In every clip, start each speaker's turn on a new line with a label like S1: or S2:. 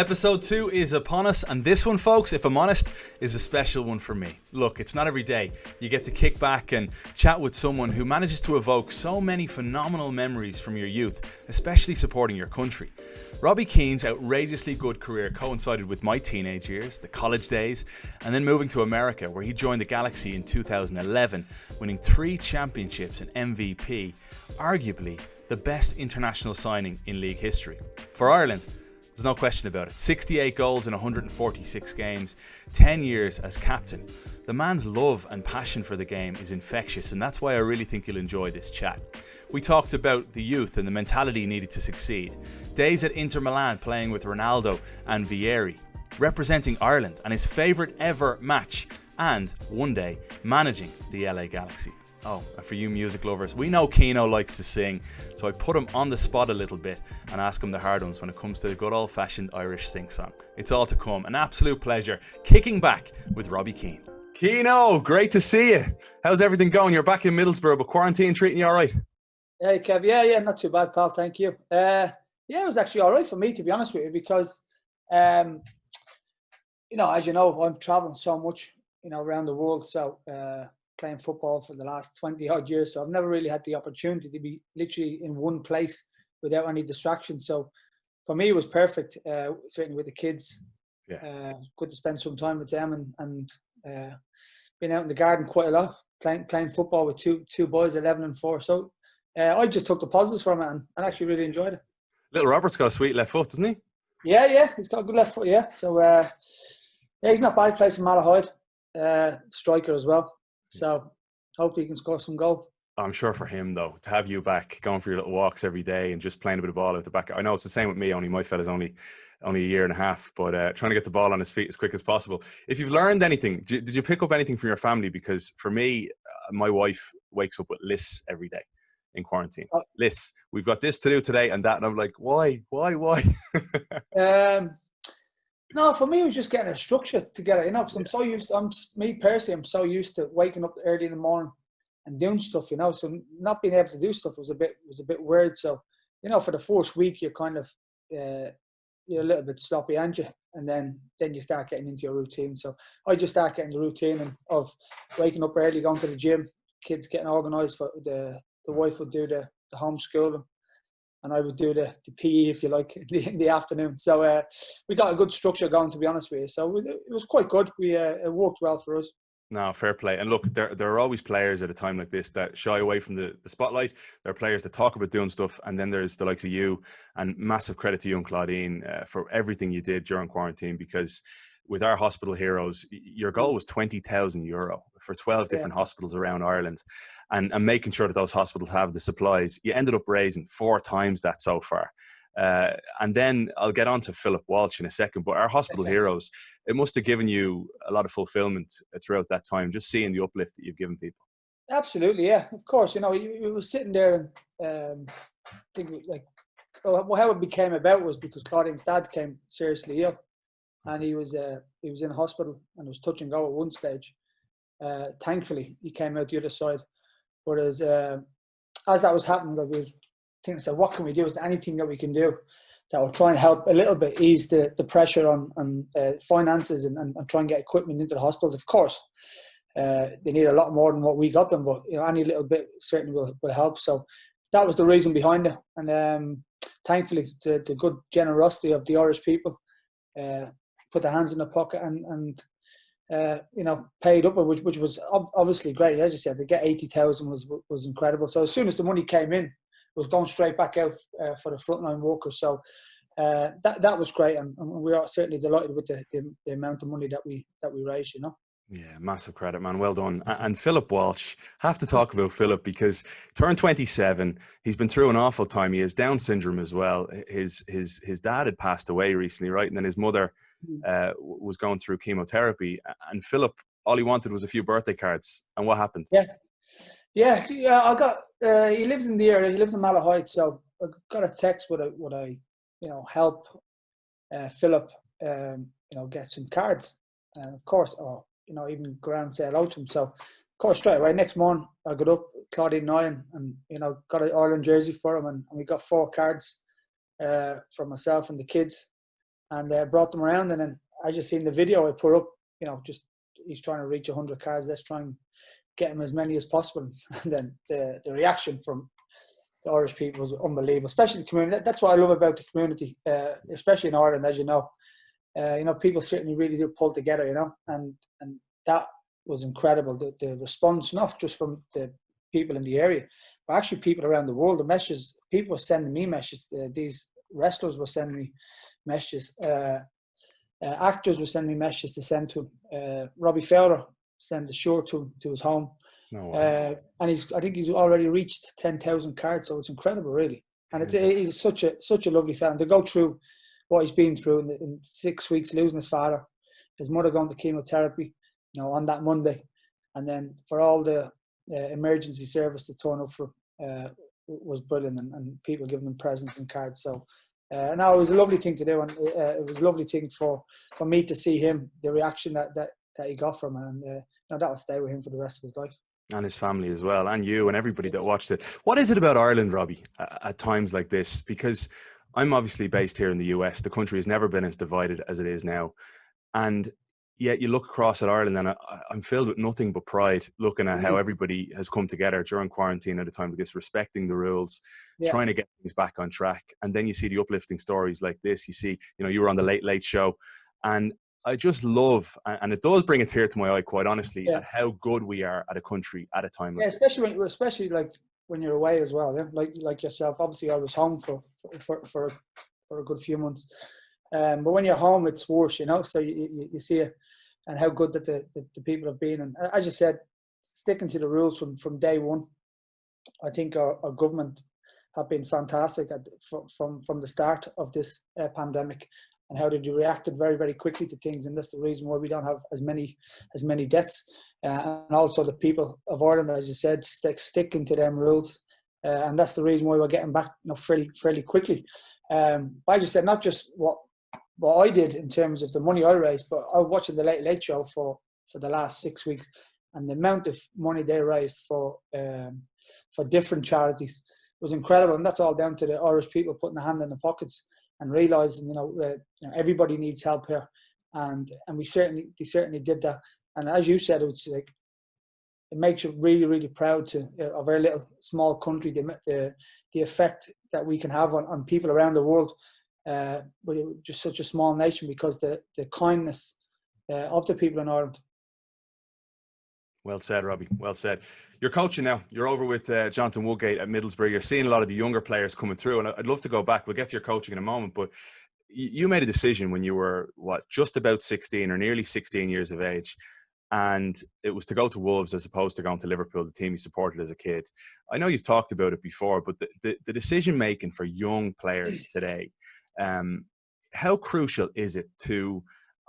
S1: Episode 2 is upon us, and this one, folks, if I'm honest, is a special one for me. Look, it's not every day you get to kick back and chat with someone who manages to evoke so many phenomenal memories from your youth, especially supporting your country. Robbie Keane's outrageously good career coincided with my teenage years, the college days, and then moving to America, where he joined the Galaxy in 2011, winning 3 championships and MVP, arguably the best international signing in league history. For Ireland, there's no question about it. 68 goals in 146 games, 10 years as captain. The man's love and passion for the game is infectious, and that's why I really think you'll enjoy this chat. We talked about the youth and the mentality needed to succeed, days at Inter Milan playing with Ronaldo and Vieri, representing Ireland and his favourite ever match, and one day managing the LA Galaxy. Oh, and for you music lovers, we know Keano likes to sing, so I put him on the spot a little bit and ask him the hard ones when it comes to the good old-fashioned Irish sing-song. It's all to come. An absolute pleasure. Kicking back with Robbie Keane. Keano, great to see you. How's everything going? You're back in Middlesbrough, but quarantine treating you all right?
S2: Hey, Kev. Yeah, not too bad, pal. Thank you. Yeah, it was actually all right for me, to be honest with you, because, as you know, I'm traveling so much, around the world. So, playing football for the last 20 odd years, so I've never really had the opportunity to be literally in one place without any distractions. So for me it was perfect, certainly with the kids. Good to spend some time with them and been out in the garden quite a lot, playing football with two boys, 11 and 4. So I just took the positives from it and actually really enjoyed it.
S1: Little Robert's got a sweet left foot, doesn't he?
S2: Yeah, he's got a good left foot. So he's not bad. He plays for Malahide, striker as well. So hopefully he can score some goals.
S1: I'm sure for him, though, to have you back, going for your little walks every day and just playing a bit of ball out the back. I know it's the same with me, only my fella's only a year and a half, but trying to get the ball on his feet as quick as possible. If you've learned anything, did you pick up anything from your family? Because for me, my wife wakes up with lists every day in quarantine. Lists. We've got this to do today and that. And I'm like, why?
S2: No, for me, it was just getting a structure together, because I'm so used to, I'm so used to waking up early in the morning and doing stuff, so not being able to do stuff was a bit weird. So, for the first week, you're kind of, you're a little bit sloppy, aren't you? And then you start getting into your routine. So I just start getting the routine of waking up early, going to the gym, kids getting organised for the wife would do the homeschooling. And I would do the PE, if you like, in the afternoon. So we got a good structure going, to be honest with you. So it was quite good. It worked well for us.
S1: No, fair play. And look, there are always players at a time like this that shy away from the spotlight. There are players that talk about doing stuff. And then there's the likes of you. And massive credit to you and Claudine for everything you did during quarantine, because with our hospital heroes, your goal was €20,000 for 12 different hospitals around Ireland. And making sure that those hospitals have the supplies. You ended up raising 4 times that so far. And then I'll get on to Philip Walsh in a second, but our hospital heroes, it must have given you a lot of fulfillment throughout that time, just seeing the uplift that you've given people.
S2: Absolutely, yeah. Of course, we were sitting there and thinking, how it became about was because Claudine's dad came seriously ill, and he was in hospital and was touch and go at one stage. Thankfully, he came out the other side. But as that was happening, we were thinking, so what can we do? Is there anything that we can do that will try and help a little bit ease the pressure on finances and try and get equipment into the hospitals? Of course, they need a lot more than what we got them, but any little bit certainly will help. So that was the reason behind it. And thankfully, the good generosity of the Irish people put their hands in the pocket and paid up, which was obviously great. As you said, to get 80,000 was incredible. So as soon as the money came in, it was going straight back out for the frontline workers. So that was great, and we are certainly delighted with the amount of money that we raised.
S1: Yeah, massive credit, man. Well done. And Philip Walsh, have to talk about Philip, because turned 27. He's been through an awful time. He has Down syndrome as well. His dad had passed away recently, right? And then his mother was going through chemotherapy, and Philip, all he wanted was a few birthday cards. And what happened?
S2: Yeah. I got. He lives in the area. He lives in Malahide, so I got a text would I help Philip get some cards, and of course, even go around and say hello to him. So of course, straight away next morning I got up, Claudine Nyan, and got an Ireland jersey for him, and we got 4 cards for myself and the kids. and brought them around. And then I just seen the video I put up, you know, just he's trying to reach 100 cards. Let's try and get him as many as possible. And then the reaction from the Irish people was unbelievable, especially the community. That's what I love about the community, especially in Ireland, as you know. You know, people certainly really do pull together, you know, and that was incredible. The response, not just from the people in the area, but actually people around the world. The messages, people were sending me messages. These wrestlers were sending me messages. Actors were sending me messages to send to him. Robbie Fowler sent a shirt to his home.
S1: No way.
S2: And I think he's already reached 10,000 cards, so it's incredible, really. And he's such a lovely fan to go through what he's been through in 6 weeks, losing his father, his mother going to chemotherapy, you know, on that Monday, and then for all the emergency service to turn up for was brilliant, and people giving them presents and cards. So no, it was a lovely thing to do, and it was a lovely thing for me to see him, the reaction that he got from it, and you know, that'll stay with him for the rest of his life.
S1: And his family as well, and you and everybody that watched it. What is it about Ireland, Robbie, at times like this? Because I'm obviously based here in the US. The country has never been as divided as it is now. And yet you look across at Ireland and I'm filled with nothing but pride looking at how everybody has come together during quarantine at a time like this, respecting the rules, trying to get things back on track. And then you see the uplifting stories like this. You see, you know, you were on the Late Late Show. And I just love, and it does bring a tear to my eye, quite honestly, at how good we are at a country at a time like
S2: this. Especially like when you're away as well. Yeah? Like yourself. Obviously, I was home for a good few months. But when you're home, it's worse, you know. So you see it, and how good that the people have been. And as you said, sticking to the rules from day one. I think our government have been fantastic from the start of this pandemic, and how they reacted very, very quickly to things. And that's the reason why we don't have as many deaths. And also the people of Ireland, as you said, sticking to them rules. And that's the reason why we're getting back, you know, fairly quickly. But as you said, not just what I did in terms of the money I raised, but I was watching the Late Late Show for the last 6 weeks, and the amount of money they raised for different charities was incredible. And that's all down to the Irish people putting their hand in their pockets and realising, you know, everybody needs help here, and they certainly did that. And as you said, it's like, it makes you really, really proud of our little small country, the effect that we can have on people around the world, but just such a small nation, because the kindness of the people in Ireland.
S1: Well said, Robbie. Well said. You're coaching now. You're over with Jonathan Woodgate at Middlesbrough. You're seeing a lot of the younger players coming through, and I'd love to go back. We'll get to your coaching in a moment, but you made a decision when you were, just about 16 or nearly 16 years of age, and it was to go to Wolves as opposed to going to Liverpool, the team you supported as a kid. I know you've talked about it before, but the decision-making for young players today, how crucial is it to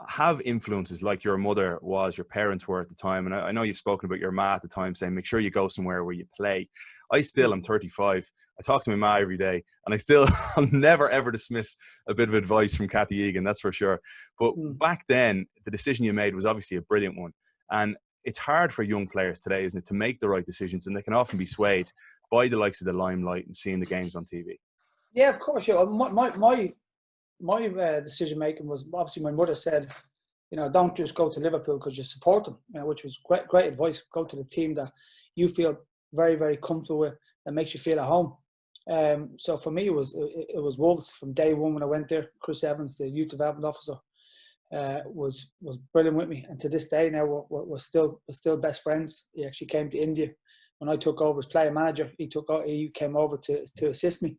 S1: have influences like your mother was, your parents were at the time? And I know you've spoken about your ma at the time saying, make sure you go somewhere where you play. I'm 35. I talk to my ma every day, and I'll never ever dismiss a bit of advice from Cathy Egan, that's for sure. But back then, the decision you made was obviously a brilliant one. And it's hard for young players today, isn't it, to make the right decisions, and they can often be swayed by the likes of the limelight and seeing the games on TV.
S2: Yeah, of course. Yeah. My decision making was, obviously my mother said, you know, don't just go to Liverpool because you support them, you know, which was great advice. Go to the team that you feel very, very comfortable with, that makes you feel at home. So for me, it was Wolves from day one when I went there. Chris Evans, the youth development officer, was brilliant with me, and to this day now we're still best friends. He actually came to India when I took over as player manager. He came over to assist me.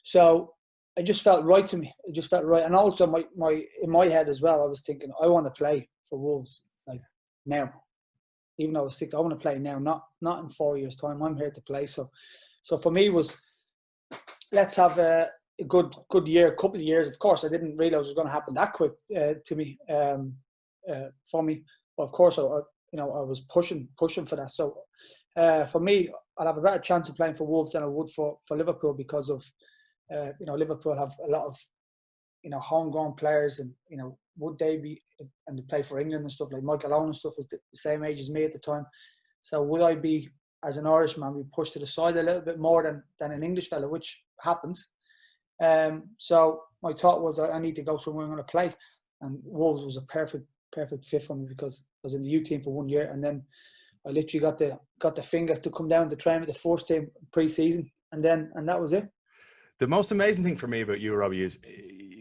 S2: So it just felt right to me. It just felt right. And also in my head as well, I was thinking, I want to play for Wolves like now. Even though I was sick, I want to play now, not in 4 years' time. I'm here to play. So for me was, let's have a good year, a couple of years. Of course, I didn't realize it was going to happen that quick to me, for me. But of course, I was pushing for that. So for me, I'll have a better chance of playing for Wolves than I would for Liverpool, because of Liverpool have a lot of homegrown players, and would they be, and they play for England and stuff, like Michael Owen and stuff was the same age as me at the time. So would I be, as an Irishman, be pushed to the side a little bit more than an English fella, which happens. So my thought was I need to go somewhere I'm going to play, and Wolves was a perfect fit for me because I was in the youth team for 1 year, and then I literally got the fingers to come down to train with the first team pre-season, and that was it.
S1: The most amazing thing for me about you, Robbie, is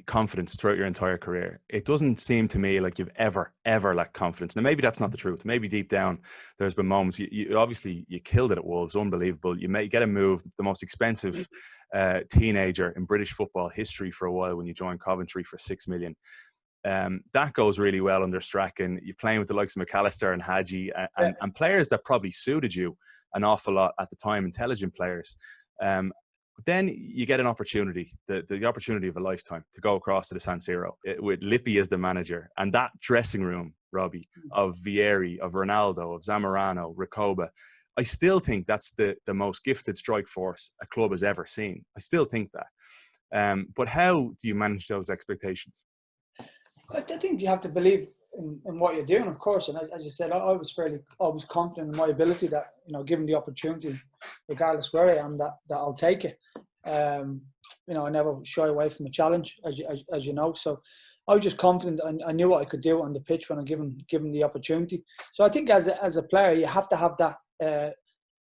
S1: confidence throughout your entire career. It doesn't seem to me like you've ever lacked confidence. Now, maybe that's not the truth. Maybe deep down, there's been moments. You obviously you killed it at Wolves, unbelievable. You get a move, the most expensive teenager in British football history for a while when you joined Coventry for $6 million. That goes really well under Strachan. You're playing with the likes of McAllister and Hadji and players that probably suited you an awful lot at the time, intelligent players. But then you get an opportunity, the opportunity of a lifetime to go across to the San Siro with Lippi as the manager. And that dressing room, Robbie, of Vieri, of Ronaldo, of Zamorano, Recoba, I still think that's the most gifted strike force a club has ever seen. I still think that. But how do you manage those expectations?
S2: I think you have to believe in what you're doing, of course. And as you said, I was always confident in my ability that, given the opportunity, regardless where I am, that I'll take it. I never shy away from a challenge, as you know. So I was just confident. I knew what I could do on the pitch when I'm given the opportunity. So I think as a player, you have to have that.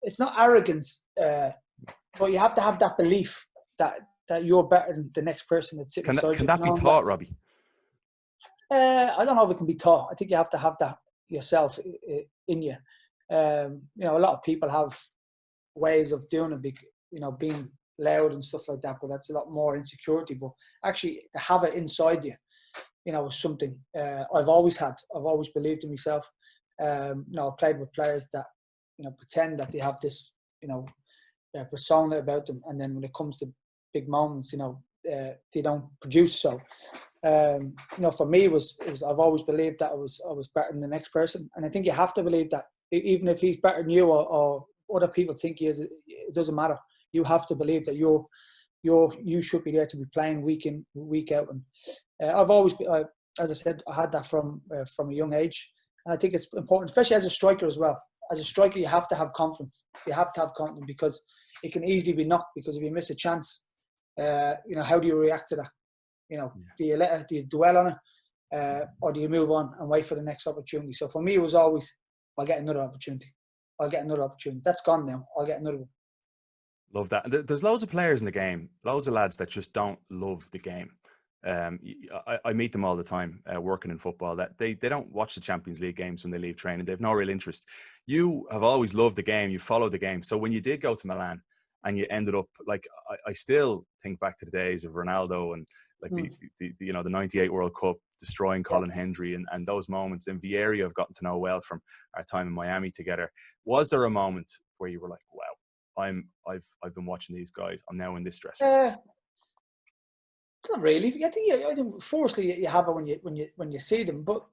S2: It's not arrogance, but you have to have that belief that you're better than the next person that's sitting beside you.
S1: Can that be taught, Robbie?
S2: I don't know if it can be taught. I think you have to have that yourself in you. A lot of people have ways of doing it, being loud and stuff like that, but that's a lot more insecurity. But actually, to have it inside you, is something I've always had. I've always believed in myself. I've played with players that, pretend that they have this, persona about them, and then when it comes to big moments, they don't produce. So. For me, it was I've always believed that I was better than the next person, and I think you have to believe that even if he's better than you or other people think he is, it doesn't matter. You have to believe that you should be there to be playing week in week out. And I've always, as I said, I had that from a young age, and I think it's important, especially as a striker as well. As a striker, you have to have confidence. You have to have confidence because it can easily be knocked. Because if you miss a chance, how do you react to that? Do you dwell on it, or do you move on and wait for the next opportunity? So for me, it was always, I'll get another opportunity. That's gone now. I'll get another one.
S1: Love that. There's loads of players in the game, loads of lads that just don't love the game. I meet them all the time working in football, that they don't watch the Champions League games when they leave training. They have no real interest. You have always loved the game. You followed the game. So when you did go to Milan and you ended up, like, I still think back to the days of Ronaldo and the 98 World Cup destroying Colin Hendry and those moments. And Vieri I've gotten to know well from our time in Miami together. Was there a moment where you were like, wow, I've been watching these guys, I'm now in this dressing room?
S2: Not really. I think firstly you have it when you see them, but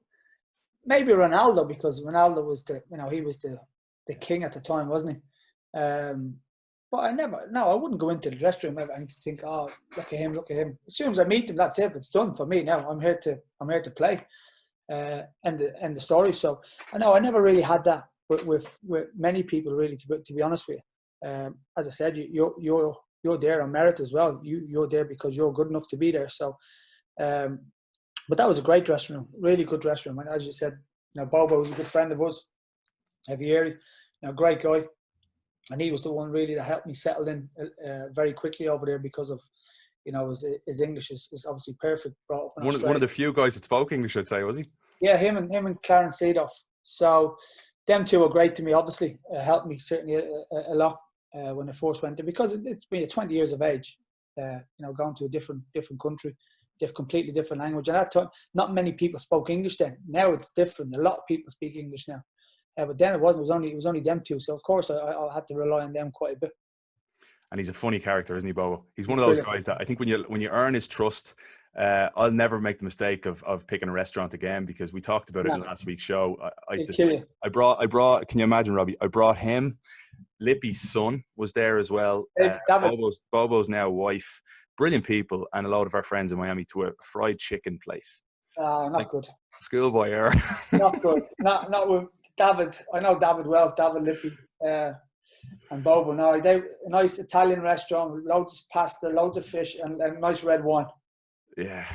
S2: maybe Ronaldo, because Ronaldo was he was the king at the time, wasn't he? But I wouldn't go into the dressing room ever and think, oh, look at him. As soon as I meet him, that's it. It's done for me now. I'm here to play, and the story. So I never really had that with many people, really. To be honest with you, as I said, you're there on merit as well. You're there because you're good enough to be there. So, but that was a great dressing room, really good dressing room. And as you said, Bobo was a good friend of us. Vieri, great guy. And he was the one really that helped me settle in very quickly over there because of, his English is obviously perfect. Brought up in
S1: one of the few guys that spoke English, I'd say, was he?
S2: Yeah, him and Clarence Seedorf. So them two were great to me. Obviously, helped me certainly a lot when I first went there, because it's been 20 years of age. Going to a different country, completely different language. And at that time, not many people spoke English then. Now it's different. A lot of people speak English now. But then it wasn't. It was only them two. So of course I had to rely on them quite a bit.
S1: And he's a funny character, isn't he, Bobo? He's one of those guys that I think when you earn his trust, I'll never make the mistake of picking a restaurant again, because we talked about it in last week's show. I brought. Can you imagine, Robbie? I brought him. Lippi's son was there as well. Bobo's now wife. Brilliant people, and a lot of our friends in Miami to a fried chicken place.
S2: Not good.
S1: Schoolboy era.
S2: Not good. Not with David. I know David well. David Lippi. and boba. No, a nice Italian restaurant, loads of pasta, loads of fish, and nice red wine.
S1: Yeah.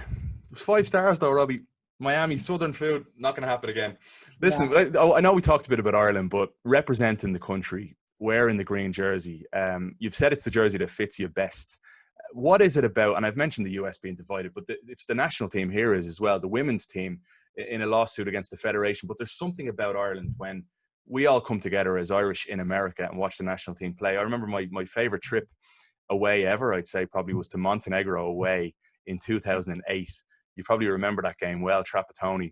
S1: 5 stars though, Robbie. Miami, Southern food, not going to happen again. Listen,
S2: Yeah.
S1: I know we talked a bit about Ireland, but representing the country, wearing the green jersey, you've said it's the jersey that fits you best. What is it about, and I've mentioned the US being divided, but it's the national team here is as well, the women's team in a lawsuit against the federation. But there's something about Ireland when we all come together as Irish in America and watch the national team play. I remember my favorite trip away ever, I'd say, probably was to Montenegro away in 2008. You probably remember that game well. Trapattoni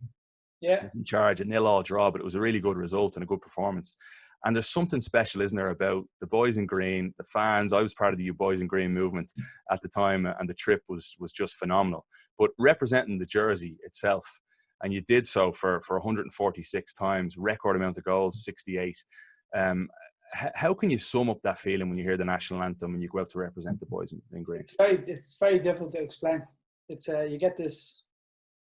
S1: was in charge, a 0-0 draw, but it was a really good result and a good performance. And there's something special, isn't there, about the boys in green, the fans. I was part of the boys in green movement at the time, and the trip was just phenomenal. But representing the jersey itself, and you did so for 146 times, record amount of goals, 68. How can you sum up that feeling when you hear the national anthem and you go out to represent the boys in green?
S2: It's very difficult to explain. It's you get this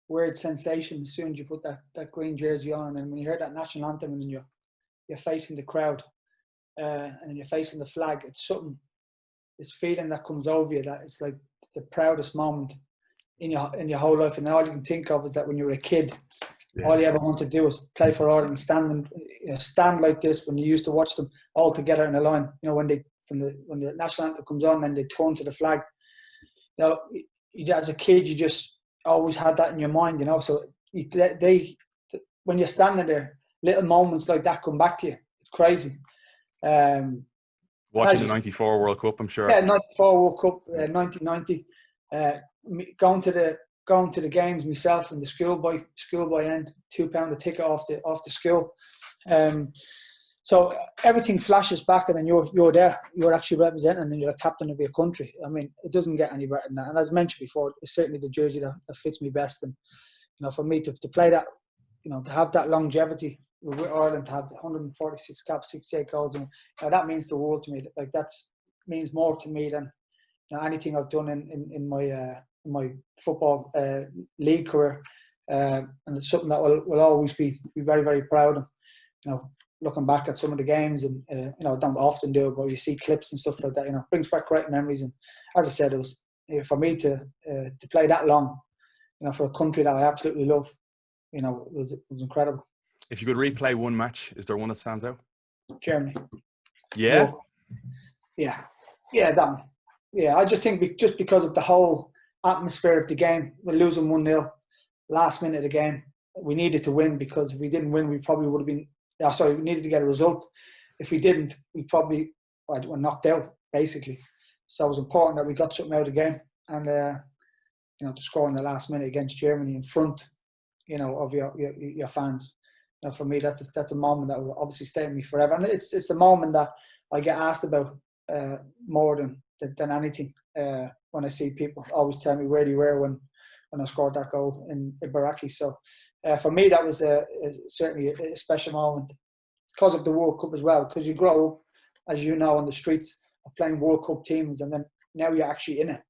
S2: weird sensation as soon as you put that green jersey on, and then when you hear that national anthem and then you're facing the crowd, and then you're facing the flag, it's something, this feeling that comes over you that it's like the proudest moment in your whole life, and all you can think of is that when you were a kid, all you ever wanted to do was play for Ireland, stand like this when you used to watch them all together in a line. You know, when the national anthem comes on, then they turn to the flag. You know, as a kid, you just always had that in your mind. You know, so when you're standing there, little moments like that come back to you. It's crazy.
S1: Watching the '94 World Cup, I'm sure.
S2: Yeah, '94 World Cup, 1990. Going to the games myself and the schoolboy end, £2 a ticket off the school. So everything flashes back, and then you're there. You're actually representing, and you're a captain of your country. I mean, it doesn't get any better than that. And as mentioned before, it's certainly the jersey that fits me best. And you know, for me to play that, you know, to have that longevity with Ireland, to have 146 caps, 68 goals, and that means the world to me. Like that means more to me than anything I've done in my football league career, and it's something that will always be very, very proud of. You know, looking back at some of the games, and you know, I don't often do it, but you see clips and stuff like that. You know, it brings back great memories. And as I said, it was for me to play that long, you know, for a country that I absolutely love. You know, it was incredible.
S1: If you could replay one match, is there one that stands out?
S2: Germany.
S1: Yeah.
S2: Yeah, that one. Yeah, I just think just because of the whole atmosphere of the game, we're losing 1-0, last minute of the game. We needed to win, because if we didn't win, we probably would have been. We needed to get a result. If we didn't, we probably were knocked out, basically. So it was important that we got something out of the game, and you know, to score in the last minute against Germany in front, you know, of your fans. You know, for me, that's a moment that will obviously stay with me forever. And it's the moment that I get asked about more than anything. When I see people always tell me where you were when I scored that goal in Baraki. So for me, that was certainly a special moment because of the World Cup as well. Because you grow up, as you know, on the streets of playing World Cup teams, and then now you're actually in it.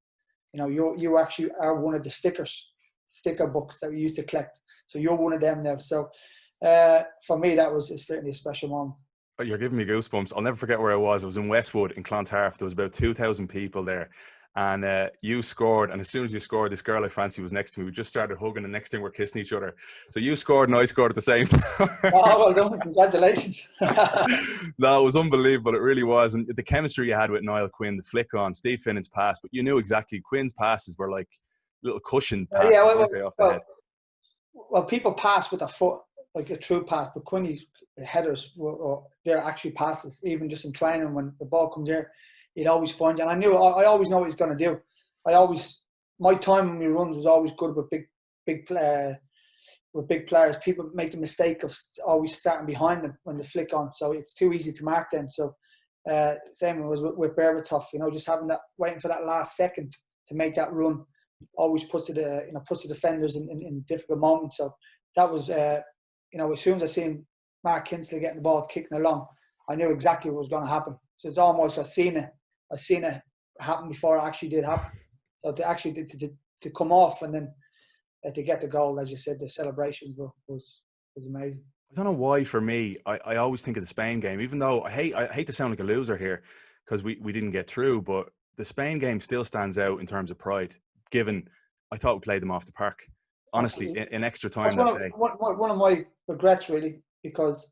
S2: You know, you actually are one of the sticker books that we used to collect. So you're one of them now. So for me, that was certainly a special moment.
S1: Oh, you're giving me goosebumps. I'll never forget where I was. I was in Westwood in Clontarf. There was about 2,000 people there. And you scored. And as soon as you scored, this girl I fancy was next to me. We just started hugging. The next thing we're kissing each other. So you scored and I scored at the same time.
S2: Oh, well done. Congratulations.
S1: No, it was unbelievable. It really was. And the chemistry you had with Niall Quinn, the flick on, Steve Finnan's pass. But you knew exactly Quinn's passes were like little cushion passes off the head.
S2: Well, people pass with a foot, like a true pass. But Quinny's headers they're actually passes. Even just in training, when the ball comes here, he'd always find you. And I always know what he's going to do. My time when we runs was always good with big players. People make the mistake of always starting behind them when they flick on. So it's too easy to mark them. So same was with Berbatov, you know, just having that, waiting for that last second to make that run, always puts the defenders in difficult moments. So that was, you know, as soon as I seen Mark Kinsley getting the ball, kicking along, I knew exactly what was going to happen. So it's almost I seen it happen before it actually did happen. So to actually to come off and then to get the goal, as you said, the celebrations was amazing.
S1: I don't know why. For me, I always think of the Spain game, even though I hate to sound like a loser here because we didn't get through, but the Spain game still stands out in terms of pride. Given I thought we played them off the park, honestly,
S2: Absolutely.
S1: in extra time
S2: That's
S1: that day.
S2: one of my regrets, really, because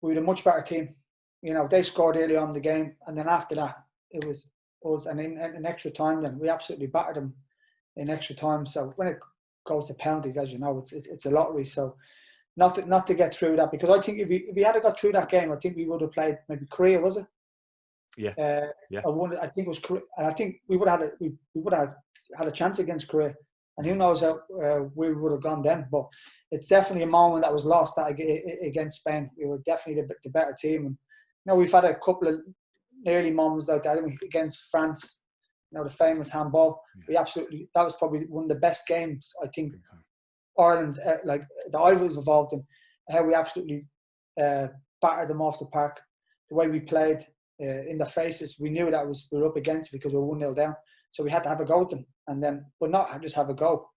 S2: we were a much better team. You know, they scored early on in the game, and then after that, it was us. And in extra time, then we absolutely battered them in extra time. So when it goes to penalties, as you know, it's a lottery. So not to get through that, because I think if we had got through that game, I think we would have played maybe Korea, was it?
S1: Yeah, yeah.
S2: I think it was Korea. I think we would have had a chance against Korea, and who knows how we would have gone then. But it's definitely a moment that was lost against Spain. We were definitely the better team, and you know, we've had a couple of nearly moments like that against France. You know, the famous handball. Yeah. That was probably one of the best games I think Ireland's like that I was involved in. How we absolutely battered them off the park. The way we played in their faces, we knew that we were up against it because we were 1-0 down. So we had to have a go at them, and then, but not just have a go,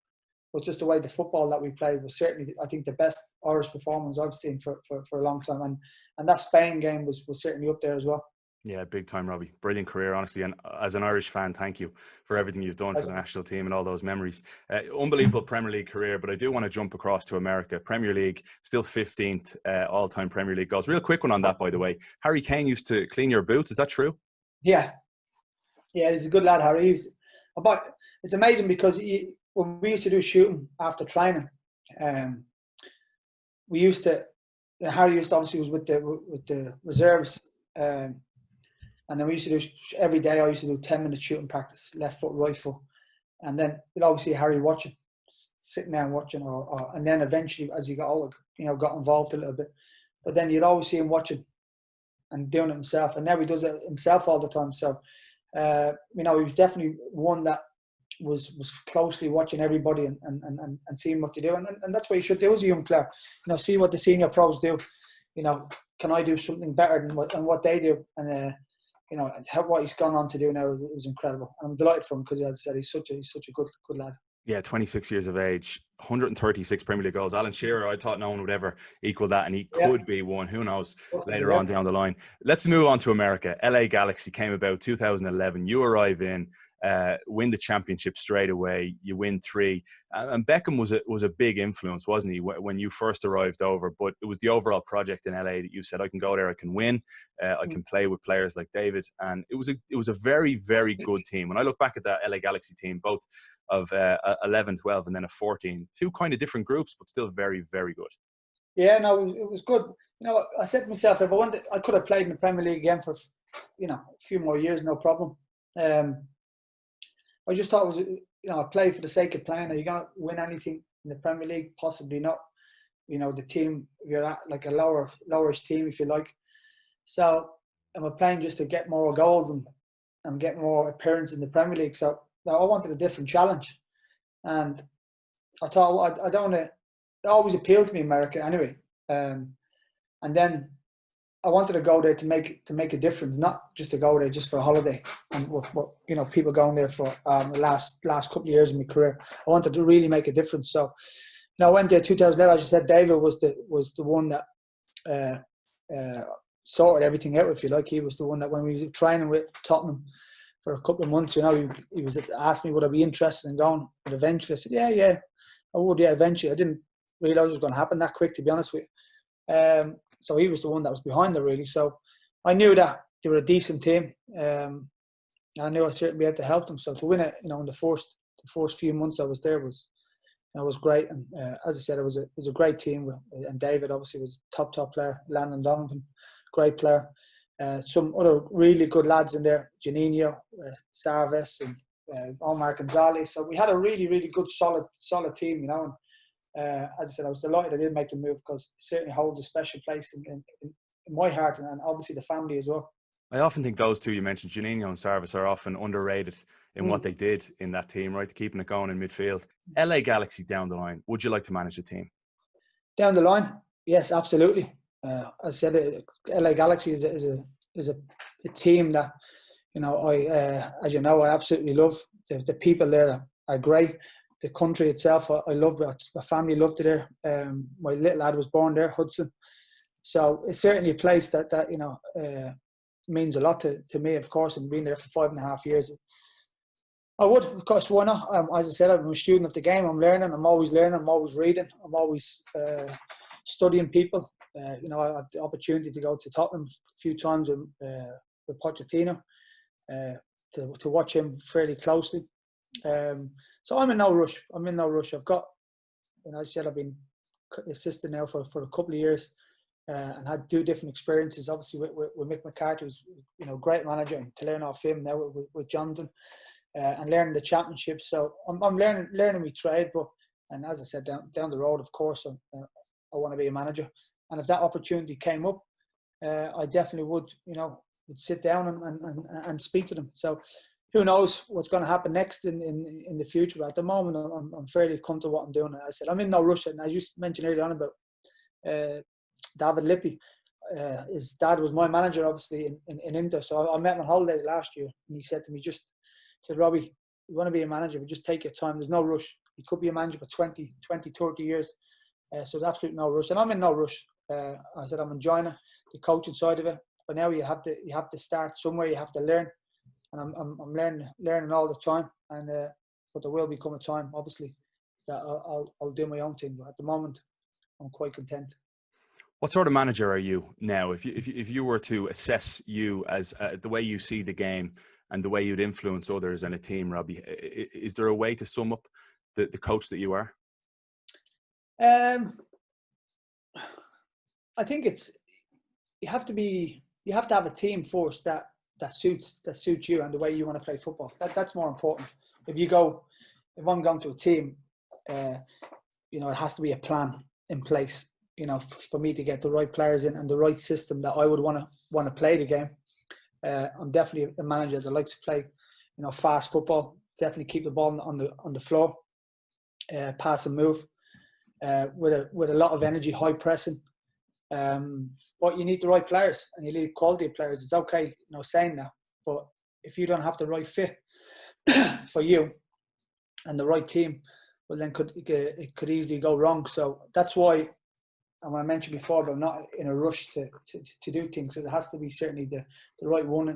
S2: but just the way the football that we played was certainly, I think, the best Irish performance I've seen for a long time. And that Spain game was certainly up there as well.
S1: Yeah, big time, Robbie. Brilliant career, honestly. And as an Irish fan, thank you for everything you've done for the national team and all those memories. Unbelievable Premier League career, but I do want to jump across to America. Premier League, still 15th all-time Premier League goals. Real quick one on that, by the way. Harry Kane used to clean your boots. Is that true?
S2: Yeah, he's a good lad, Harry. It's amazing because when we used to do shooting after training, we used to. Harry obviously was with the reserves, and then we used to do every day. I used to do 10-minute shooting practice, left foot, right foot, and then you'd always see Harry watching, sitting there and watching, and then eventually as he got older, you know, got involved a little bit, but then you'd always see him watching and doing it himself, and now he does it himself all the time. So. You know, he was definitely one that was closely watching everybody and seeing what they do, and that's what you should do as a young player. You know, see what the senior pros do. You know, can I do something better than what they do? And you know, what he's gone on to do now is incredible. And I'm delighted for him because, as I said, he's such a good lad.
S1: Yeah, 26 years of age, 136 Premier League goals. Alan Shearer, I thought no one would ever equal that, and he could be one. Who knows later on down the line. Let's move on to America. LA Galaxy came about 2011. You arrive in, win the championship straight away. You win 3. And Beckham was a big influence, wasn't he, when you first arrived over? But it was the overall project in LA that you said, I can go there, I can win, I can play with players like David. And it was a very, very good team. When I look back at that LA Galaxy team, both of 11, 12, and then a 14. 2 kind of different groups, but still very, very good.
S2: Yeah, no, it was good. You know, I said to myself, if I wanted, I could have played in the Premier League again for, you know, a few more years, no problem. I just thought it was, you know, I played for the sake of playing. Are you going to win anything in the Premier League? Possibly not. You know, the team, you're at like a lowerish team, if you like. So am I playing just to get more goals and get more appearance in the Premier League? So I wanted a different challenge, and I thought I don't want to. It always appealed to me, America, anyway. And then I wanted to go there to make a difference, not just to go there just for a holiday. And what you know, people going there for the last couple of years of my career. I wanted to really make a difference. So, you know, I went there 2011. As you said, David was the one that sorted everything out, if you like. He was the one that when we was training with Tottenham for a couple of months, you know, he was asked me would I be interested in going, but eventually I said yeah I would. Yeah, eventually. I didn't realise it was going to happen that quick, to be honest with you. So he was the one that was behind it, really. So I knew that they were a decent team. I knew I'd certainly be able to help them. So to win it, you know, in the first few months I was there was great. And as I said, it was a great team. And David obviously was a top player. Landon Donovan, great player. Some other really good lads in there, Janino, Sarves, and Omar Gonzalez. So we had a really, really good, solid team, you know. And as I said, I was delighted I did make the move because it certainly holds a special place in my heart, and obviously the family as well.
S1: I often think those two you mentioned, Janino and Sarvis, are often underrated in what they did in that team, right? Keeping it going in midfield. LA Galaxy down the line, would you like to manage the team? Down
S2: the line, yes, absolutely. As I said, LA Galaxy is a team that, you know, as you know, I absolutely love. The people there are great. the country itself. I loved it. My family loved it there. My little lad was born there, Hudson. So it's certainly a place that means a lot to me, of course, and being there for 5.5 years. I would, of course, why not? As I said, I'm a student of the game. I'm learning. I'm always learning. I'm always reading. I'm always studying people. I had the opportunity to go to Tottenham a few times with Pochettino to watch him fairly closely. So I'm in no rush. I've got, as I said, I've been assistant now for a couple of years and had 2 different experiences. Obviously with Mick McCarthy, who's great manager, and to learn off him now with Jonathan and learning the championship. So I'm learning my trade, and as I said, down the road, of course, I want to be a manager. And if that opportunity came up, I definitely would sit down and speak to them. So who knows what's going to happen next in the future. But at the moment, I'm fairly comfortable what I'm doing. I said I'm in no rush. And as you mentioned earlier on about David Lippi, his dad was my manager, obviously, in Inter. So I met him on holidays last year. And he said to me, Robbie, you want to be a manager, but just take your time. There's no rush. You could be a manager for 20, 30 years. So there's absolutely no rush. And I'm in no rush. I said I'm enjoying it, the coaching side of it. But now you have to start somewhere. You have to learn. And I'm learning all the time, and but there will become a time, obviously, that I'll do my own thing. But at the moment, I'm quite content.
S1: What sort of manager are you now? If you were to assess you as the way you see the game and the way you'd influence others in a team, Robbie, is there a way to sum up the coach that you are?
S2: I think you have to have a team first that suits you and the way you want to play football. That's more important. If I'm going to a team, it has to be a plan in place, for me to get the right players in and the right system that I would want to play the game. I'm definitely a manager that likes to play, fast football. Definitely keep the ball on the floor, pass and move, with a lot of energy, high pressing. But you need the right players and you need quality of players. It's okay, saying that, but if you don't have the right fit for you and the right team, well, then it could easily go wrong. So that's why, and when I mentioned before about not in a rush to do things, it has to be certainly the right one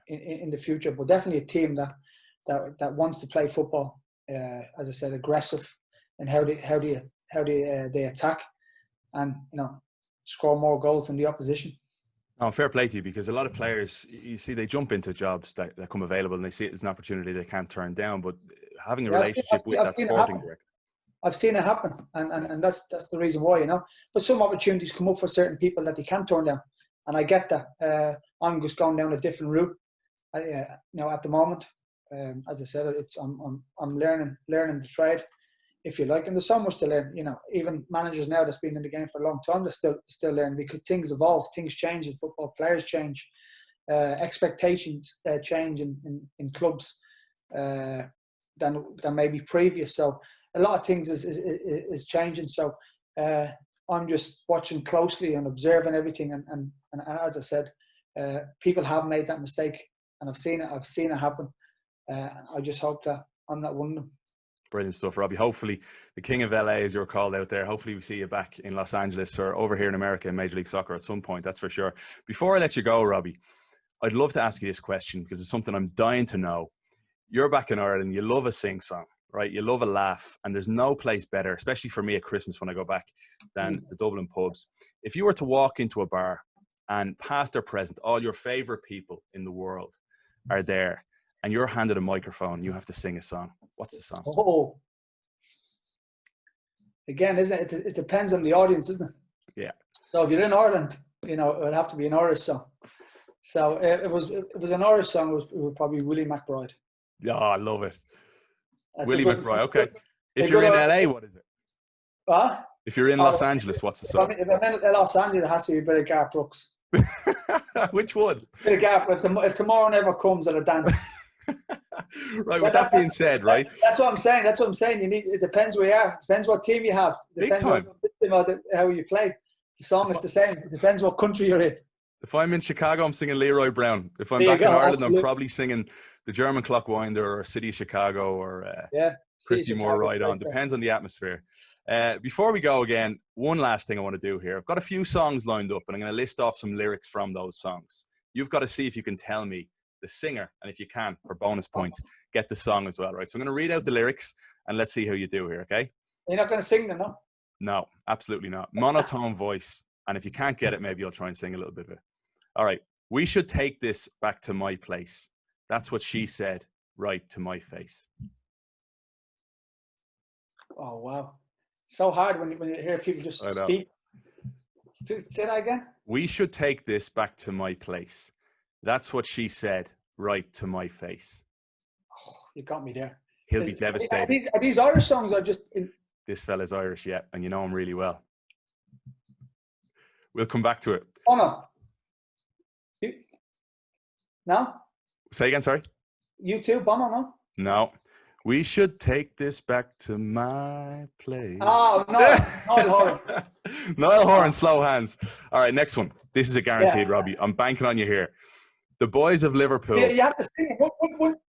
S2: in the future. But definitely a team that wants to play football, as I said, aggressive and how they attack, and score more goals than the opposition.
S1: Oh, fair play to you, because a lot of players, you see, they jump into jobs that come available and they see it as an opportunity they can't turn down. But having a relationship with that sporting director,
S2: I've seen it happen, and that's the reason why, But some opportunities come up for certain people that they can't turn down, and I get that. I'm just going down a different route, at the moment. As I said, I'm learning the trade, if you like, and there's so much to learn. Even managers now that's been in the game for a long time, they're still learning, because things evolve, things change in football, players change, expectations change in clubs than maybe previous. So a lot of things is changing. So I'm just watching closely and observing everything. And as I said, people have made that mistake, and I've seen it happen. I just hope that I'm not one of them.
S1: Brilliant stuff, Robbie. Hopefully the King of LA is your call out there. Hopefully we see you back in Los Angeles or over here in America in Major League Soccer at some point, that's for sure. Before I let you go, Robbie, I'd love to ask you this question, because it's something I'm dying to know. You're back in Ireland, you love a sing-song, right? You love a laugh, and there's no place better, especially for me at Christmas when I go back, than the Dublin pubs. If you were to walk into a bar and past or present, all your favourite people in the world are there, and you're handed a microphone, you have to sing a song. What's the song?
S2: Oh, again, isn't it? It depends on the audience, isn't it?
S1: Yeah.
S2: So if you're in Ireland, it would have to be an Irish song. So it was an Irish song. It would probably Willie McBride.
S1: Yeah, I love it. Willie McBride. Okay. If you're in LA, what is it?
S2: What?
S1: If you're in Los Angeles, what's the song?
S2: If I'm in Los Angeles, it has to be a bit of Garth Brooks.
S1: Which one?
S2: A bit of Garth. If tomorrow never comes, I'll dance.
S1: Right, with that being said, right?
S2: That's what I'm saying. It depends where you are. It depends what team you have. It depends how you play. The song is the same. It depends what country you're in.
S1: If I'm in Chicago, I'm singing Leroy Brown. If I'm back in Ireland, absolutely, I'm probably singing the German Clockwinder or City of Chicago or...
S2: Yeah.
S1: Christy Moore, Ride On. Depends on the atmosphere. Before we go again, one last thing I want to do here. I've got a few songs lined up, and I'm going to list off some lyrics from those songs. You've got to see if you can tell me the singer, and if you can, for bonus points, get the song as well, right? So I'm going to read out the lyrics, and let's see how you do here, okay?
S2: You're not going to sing them, no?
S1: No, absolutely not. Monotone voice, and if you can't get it, maybe I'll try and sing a little bit of it. All right. We should take this back to my place. That's what she said, right to my face.
S2: Oh, wow. So hard when you hear people just speak. Say that again. We
S1: should take this back to my place. That's what she said, right to my face.
S2: Oh, you got me there.
S1: He'll be devastated.
S2: Are these Irish songs or just...
S1: This fella's Irish, yeah, and you know him really well. We'll come back to it.
S2: Oh, no. No?
S1: Say again, sorry?
S2: U2, Bono, no?
S1: No. We should take this back to my place.
S2: Oh, no. Niall Horan.
S1: Niall Horan, Slow Hands. All right, next one. This is a guaranteed, Robbie. I'm banking on you here. The Boys of Liverpool.
S2: See, you have to sing them.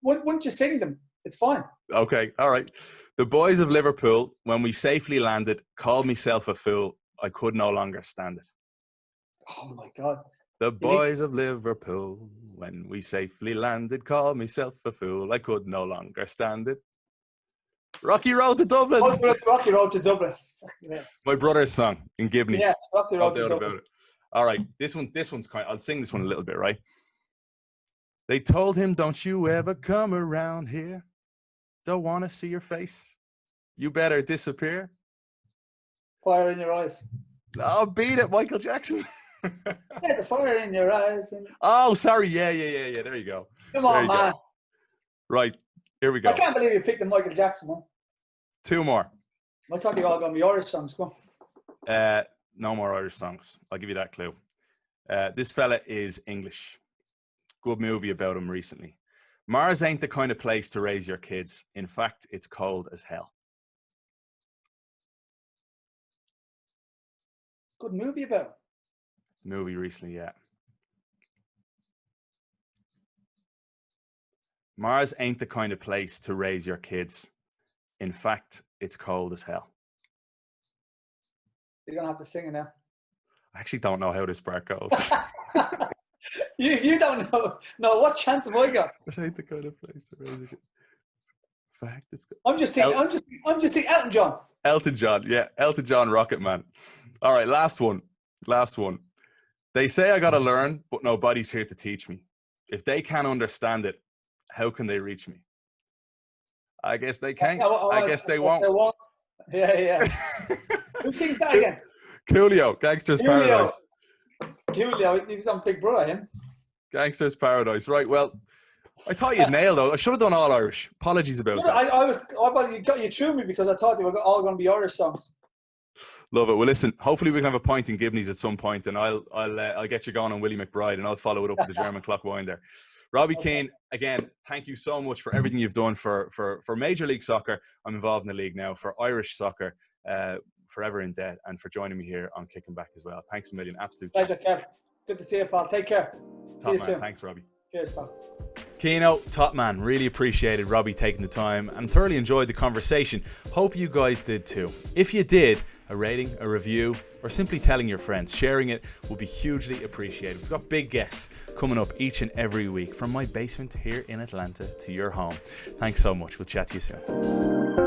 S2: Wouldn't you sing them? It's fine.
S1: Okay, all right. The Boys of Liverpool, when we safely landed, called myself a fool. I could no longer stand it.
S2: Oh, my God.
S1: The Boys of Liverpool, when we safely landed, called myself a fool. I could no longer stand it. Rocky Road to Dublin.
S2: Rocky Road to Dublin. Yeah.
S1: My brother's song in Gibney's.
S2: Yeah, Rocky Road to Dublin.
S1: About it. All right, this one's kind. I'll sing this one a little bit, right? They told him, "Don't you ever come around here? Don't want to see your face. You better disappear."
S2: Fire in your eyes.
S1: Oh, beat it, Michael Jackson.
S2: Yeah, the fire in your eyes.
S1: Oh, sorry. Yeah. There you go.
S2: Come on, man.
S1: Right, here we go.
S2: I can't believe you picked the Michael Jackson one.
S1: Two more.
S2: I thought you all going to be Irish songs. Go
S1: on. No more Irish songs. I'll give you that clue. This fella is English. Good movie about him recently. Mars ain't the kind of place to raise your kids. In fact, it's cold as hell.
S2: Good movie about him.
S1: Movie recently, yeah. Mars ain't the kind of place to raise your kids. In fact, it's cold as hell.
S2: You're going to have to sing it now.
S1: I actually don't know how this part goes.
S2: You don't know. No, what chance have I got?
S1: This ain't the kind of place to raise your kids. In fact, it's cold.
S2: I'm just thinking Elton John.
S1: Elton John, yeah. Elton John, Rocket Man. All right, last one. They say I gotta learn, but nobody's here to teach me. If they can't understand it, how can they reach me? I guess they can't. I guess they won't.
S2: Yeah. Who sings that again?
S1: Coolio, Gangster's Paradise.
S2: Coolio, he was on Big Brother, him.
S1: Gangster's Paradise. Right, well, I thought you'd nailed it. I should have done all Irish. Apologies about
S2: that. You threw me because I thought they were all going to be Irish songs.
S1: Love it. Well, listen, hopefully we can have a pint in Gibney's at some point, and I'll get you going on Willie McBride, and I'll follow it up with the German clock winder. Robbie Keane, again, thank you so much for everything you've done for Major League Soccer. I'm involved in the league now, for Irish soccer, forever in debt, and for joining me here on Kicking Back as well. Thanks a million. Absolute
S2: pleasure, Kev. Good to see you, pal. Take care. See you soon.
S1: Thanks, Robbie.
S2: Cheers, pal.
S1: Keano, top man. Really appreciated Robbie taking the time and thoroughly enjoyed the conversation. Hope you guys did too. If you did, a rating, a review, or simply telling your friends, sharing it will be hugely appreciated. We've got big guests coming up each and every week, from my basement here in Atlanta to your home. Thanks so much. We'll chat to you soon.